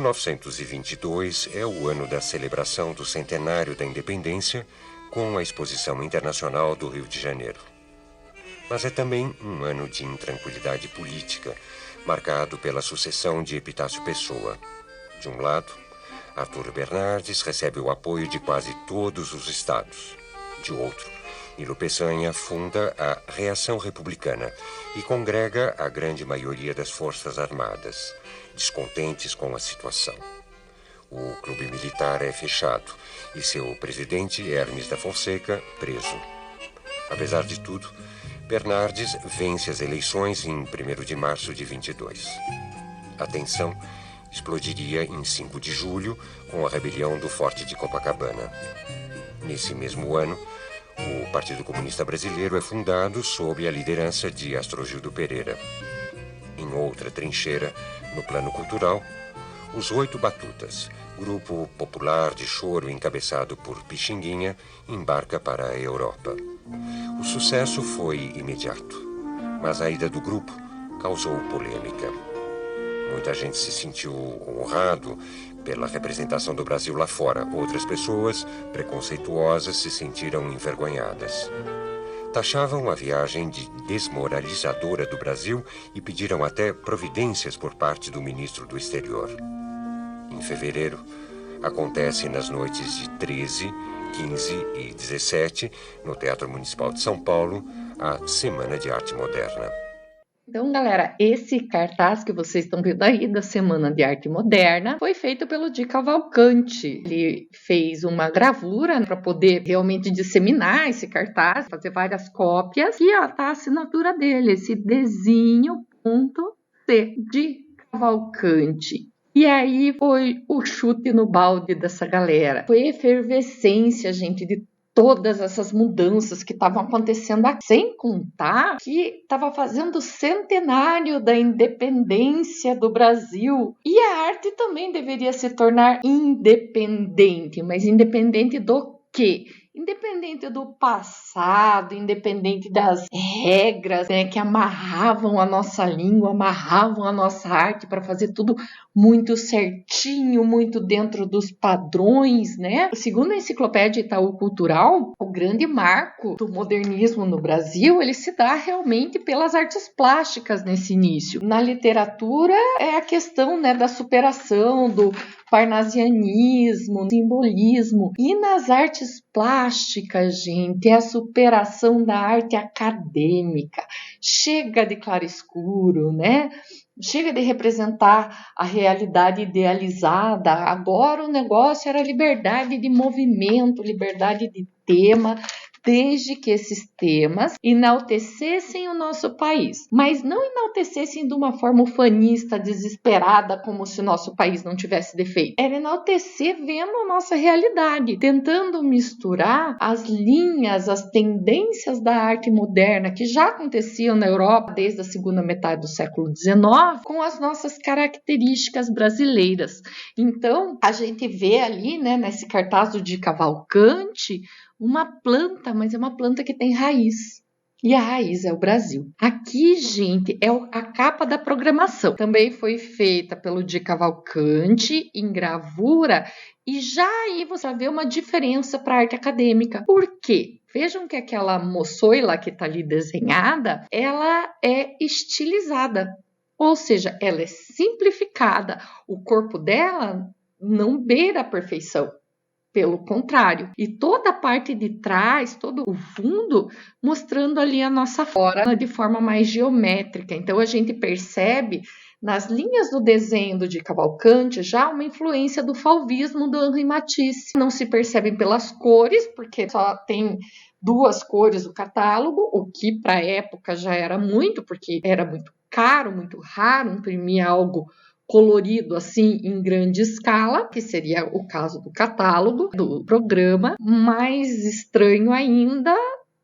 1922 é o ano da celebração do centenário da independência com a Exposição Internacional do Rio de Janeiro. Mas é também um ano de intranquilidade política, marcado pela sucessão de Epitácio Pessoa. De um lado, Arthur Bernardes recebe o apoio de quase todos os estados. De outro, Nilo Peçanha funda a Reação Republicana e congrega a grande maioria das Forças Armadas, descontentes com a situação. O clube militar é fechado e seu presidente, Hermes da Fonseca, preso. Apesar de tudo, Bernardes vence as eleições em 1º de março de 22. A tensão explodiria em 5 de julho com a rebelião do Forte de Copacabana. Nesse mesmo ano, o Partido Comunista Brasileiro é fundado sob a liderança de Astrogildo Pereira. Em outra trincheira, no plano cultural, os 8 Batutas, grupo popular de choro encabeçado por Pixinguinha, embarca para a Europa. O sucesso foi imediato, mas a ida do grupo causou polêmica. Muita gente se sentiu honrado pela representação do Brasil lá fora. Outras pessoas, preconceituosas, se sentiram envergonhadas. Taxavam a viagem de desmoralizadora do Brasil e pediram até providências por parte do ministro do Exterior. Em fevereiro, acontece nas noites de 13, 15 e 17, no Teatro Municipal de São Paulo, a Semana de Arte Moderna. Então, galera, esse cartaz que vocês estão vendo aí da Semana de Arte Moderna foi feito pelo Di Cavalcanti. Ele fez uma gravura para poder realmente disseminar esse cartaz, fazer várias cópias. E ó, tá a assinatura dele, esse desenho.c, Di Cavalcanti. E aí foi o chute no balde dessa galera. Foi efervescência, gente, de todas essas mudanças que estavam acontecendo aqui. Sem contar que estava fazendo o centenário da independência do Brasil. E a arte também deveria se tornar independente. Mas independente do quê? Independente do passado, independente das regras, né, que amarravam a nossa língua, amarravam a nossa arte para fazer tudo muito certinho, muito dentro dos padrões, né? Segundo a Enciclopédia Itaú Cultural, o grande marco do modernismo no Brasil, ele se dá realmente pelas artes plásticas nesse início. Na literatura é a questão, né, da superação, do parnasianismo, simbolismo. E nas artes plásticas, gente, é a superação da arte acadêmica. Chega de claroscuro, né? Chega de representar a realidade idealizada. Agora o negócio era liberdade de movimento, liberdade de tema, desde que esses temas enaltecessem o nosso país, mas não enaltecessem de uma forma ufanista, desesperada, como se o nosso país não tivesse defeito. Era enaltecer vendo a nossa realidade, tentando misturar as linhas, as tendências da arte moderna que já aconteciam na Europa desde a segunda metade do século XIX, com as nossas características brasileiras. Então, a gente vê ali, né, nesse cartaz do Di Cavalcanti, uma planta, mas é uma planta que tem raiz. E a raiz é o Brasil. Aqui, gente, é a capa da programação. Também foi feita pelo Di Cavalcanti em gravura. E já aí você vê uma diferença para a arte acadêmica. Por quê? Vejam que aquela moçoila que está ali desenhada, ela é estilizada. Ou seja, ela é simplificada. O corpo dela não beira a perfeição. Pelo contrário, e toda a parte de trás, todo o fundo, mostrando ali a nossa forma de forma mais geométrica. Então, a gente percebe nas linhas do desenho do Di Cavalcanti já uma influência do fauvismo do Henri Matisse. Não se percebem pelas cores, porque só tem 2 cores o catálogo, o que para a época já era muito, porque era muito caro, muito raro imprimir algo colorido assim em grande escala, que seria o caso do catálogo do programa. Mais estranho ainda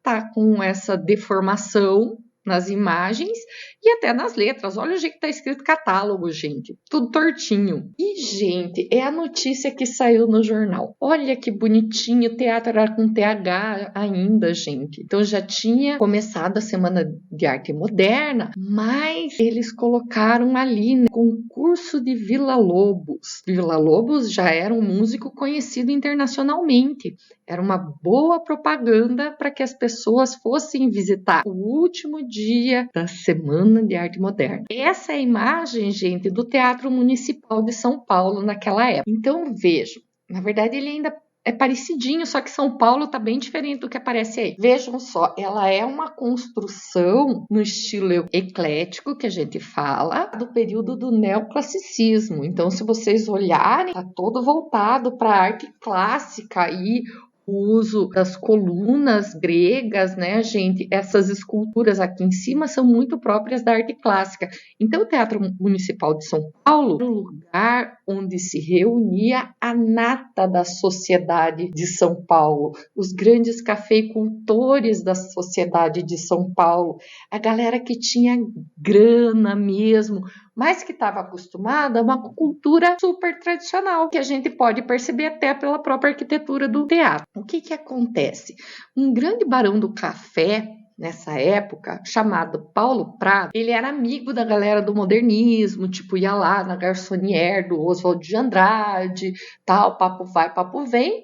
tá com essa deformação nas imagens E até nas letras, olha o jeito que tá escrito catálogo, gente. Tudo tortinho. E, gente, é a notícia que saiu no jornal. Olha que bonitinho, o teatro era com TH ainda, gente. Então já tinha começado a Semana de Arte Moderna, mas eles colocaram ali, né, concurso de Villa-Lobos. Villa-Lobos já era um músico conhecido internacionalmente. Era uma boa propaganda para que as pessoas fossem visitar o último dia da Semana de Arte Moderna. Essa é a imagem, gente, do Teatro Municipal de São Paulo naquela época. Então, vejam, na verdade ele ainda é parecidinho, só que São Paulo tá bem diferente do que aparece aí. Vejam só, ela é uma construção no estilo eclético, que a gente fala, do período do neoclassicismo. Então, se vocês olharem, tá todo voltado para a arte clássica e o uso das colunas gregas, né, gente? Essas esculturas aqui em cima são muito próprias da arte clássica. Então, o Teatro Municipal de São Paulo era um lugar onde se reunia a nata da sociedade de São Paulo, os grandes cafeicultores da sociedade de São Paulo, a galera que tinha grana mesmo, mas que estava acostumada a uma cultura super tradicional, que a gente pode perceber até pela própria arquitetura do teatro. O que acontece? Um grande barão do café, nessa época, chamado Paulo Prado, ele era amigo da galera do modernismo, tipo, ia lá na Garçonnière do Oswald de Andrade, tal, papo vai, papo vem.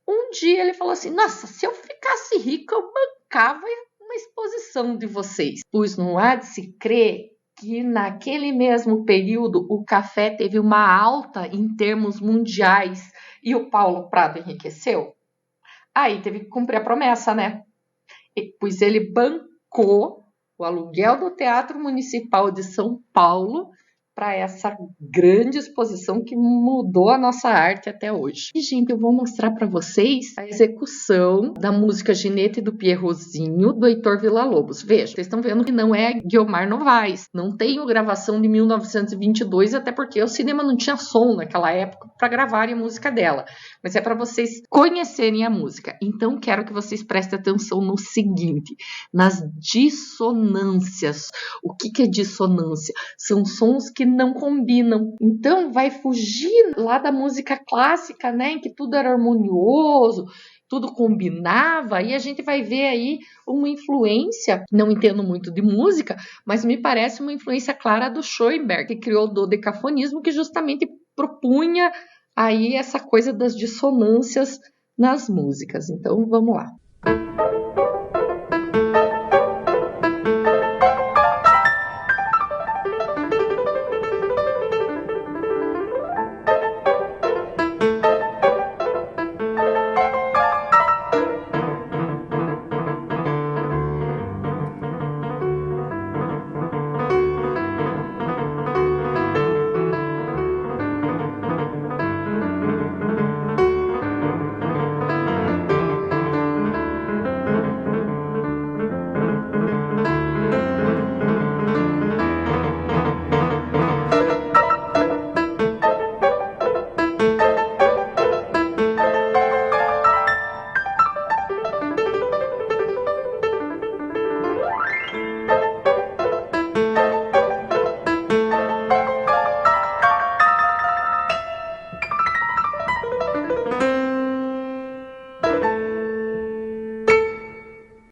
Um dia ele falou assim, nossa, se eu ficasse rico, eu bancava uma exposição de vocês. Pois não há de se crer que naquele mesmo período o café teve uma alta em termos mundiais e o Paulo Prado enriqueceu? Aí teve que cumprir a promessa, né? Pois ele bancou o aluguel do Teatro Municipal de São Paulo para essa grande exposição que mudou a nossa arte até hoje. E, gente, eu vou mostrar para vocês a execução da música Ginete do Pierrozinho, do Heitor Villa-Lobos. Veja, vocês estão vendo que não é Guiomar Novaes, não tem gravação de 1922, até porque o cinema não tinha som naquela época para gravarem a música dela, mas é para vocês conhecerem a música. Então, quero que vocês prestem atenção no seguinte, nas dissonâncias. O que é dissonância? São sons que não combinam. Então vai fugir lá da música clássica, né, em que tudo era harmonioso, tudo combinava, e a gente vai ver aí uma influência, não entendo muito de música, mas me parece uma influência clara do Schoenberg, que criou o dodecafonismo, que justamente propunha aí essa coisa das dissonâncias nas músicas. Então vamos lá.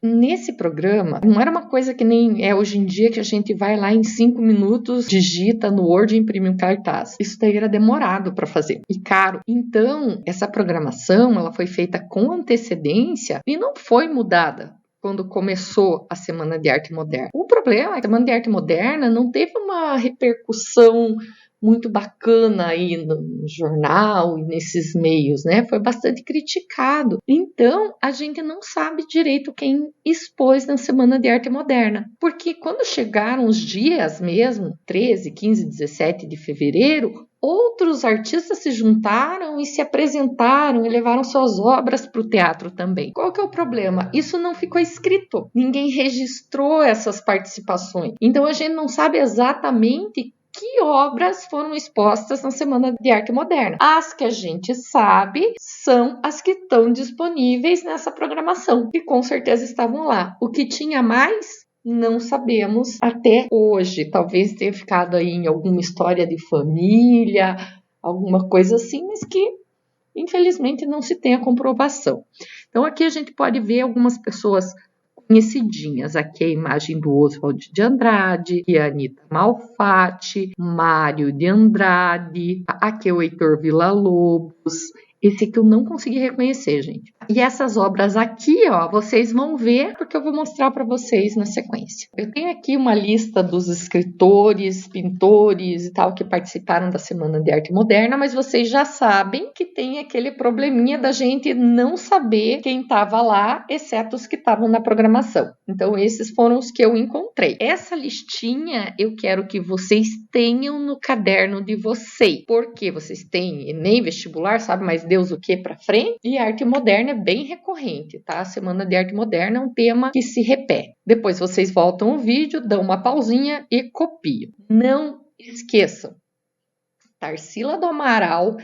Nesse programa, não era uma coisa que nem é hoje em dia, que a gente vai lá em 5 minutos, digita no Word e imprime um cartaz. Isso daí era demorado para fazer e caro. Então, essa programação ela foi feita com antecedência e não foi mudada quando começou a Semana de Arte Moderna. O problema é que a Semana de Arte Moderna não teve uma repercussão muito bacana aí no jornal e nesses meios, né? Foi bastante criticado. Então, a gente não sabe direito quem expôs na Semana de Arte Moderna. Porque quando chegaram os dias mesmo, 13, 15, 17 de fevereiro, outros artistas se juntaram e se apresentaram e levaram suas obras para o teatro também. Qual que é o problema? Isso não ficou escrito. Ninguém registrou essas participações. Então, a gente não sabe exatamente que obras foram expostas na Semana de Arte Moderna. As que a gente sabe são as que estão disponíveis nessa programação, que com certeza estavam lá. O que tinha mais Não sabemos até hoje. Talvez tenha ficado aí em alguma história de família, alguma coisa assim, mas que infelizmente não se tem a comprovação. Então aqui a gente pode ver algumas pessoas conhecidinhas. Aqui é a imagem do Oswald de Andrade, aqui é a Anita Malfatti, Mário de Andrade, aqui é o Heitor Villa-Lobos. Esse aqui eu não consegui reconhecer, gente. E essas obras aqui, ó, vocês vão ver, porque eu vou mostrar para vocês na sequência. Eu tenho aqui uma lista dos escritores, pintores e tal que participaram da Semana de Arte Moderna, mas vocês já sabem que tem aquele probleminha da gente não saber quem estava lá, exceto os que estavam na programação. Então, esses foram os que eu encontrei. Essa listinha eu quero que vocês tenham no caderno de vocês, porque vocês têm Enem, vestibular, sabe mais Deus o que para frente, e a arte moderna é bem recorrente, tá? A Semana de Arte Moderna é um tema que se repete. Depois vocês voltam o vídeo, dão uma pausinha e copiam. Não esqueçam, Tarsila do Amaral,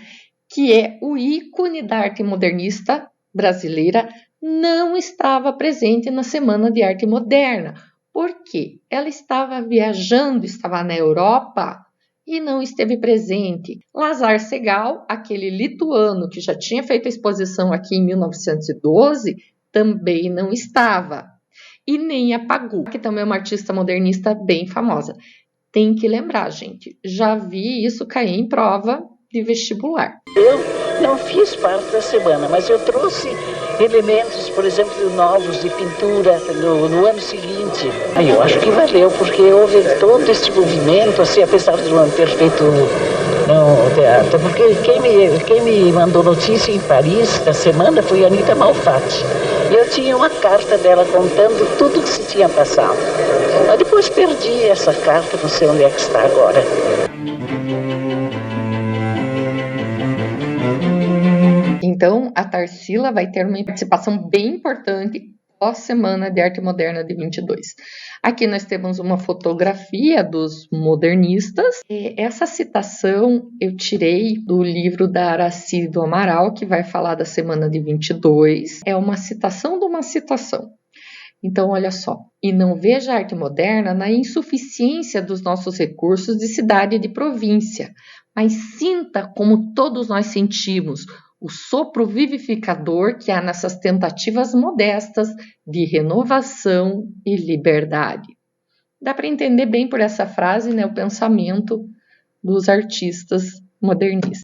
que é o ícone da arte modernista brasileira, não estava presente na Semana de Arte Moderna. Por quê? Ela estava viajando, estava na Europa e não esteve presente. Lazar Segal, aquele lituano que já tinha feito a exposição aqui em 1912, também não estava. E nem a Pagu, que também é uma artista modernista bem famosa. Tem que lembrar, gente, já vi isso cair em prova de vestibular. Eu não fiz parte da semana, mas eu trouxe elementos, por exemplo, novos de pintura no ano seguinte. Aí eu acho que valeu, porque houve todo esse movimento, assim, apesar de não ter feito no teatro, porque quem me mandou notícia em Paris da semana foi a Anita Malfatti. E eu tinha uma carta dela contando tudo que se tinha passado. Mas depois perdi essa carta, não sei onde é que está agora. Então, a Tarsila vai ter uma participação bem importante pós-Semana de Arte Moderna de 22. Aqui nós temos uma fotografia dos modernistas. Essa citação eu tirei do livro da Araci do Amaral, que vai falar da Semana de 22. É uma citação de uma citação. Então, olha só. E não veja a arte moderna na insuficiência dos nossos recursos de cidade e de província, mas sinta como todos nós sentimos o sopro vivificador que há nessas tentativas modestas de renovação e liberdade. Dá para entender bem por essa frase, né, o pensamento dos artistas modernistas.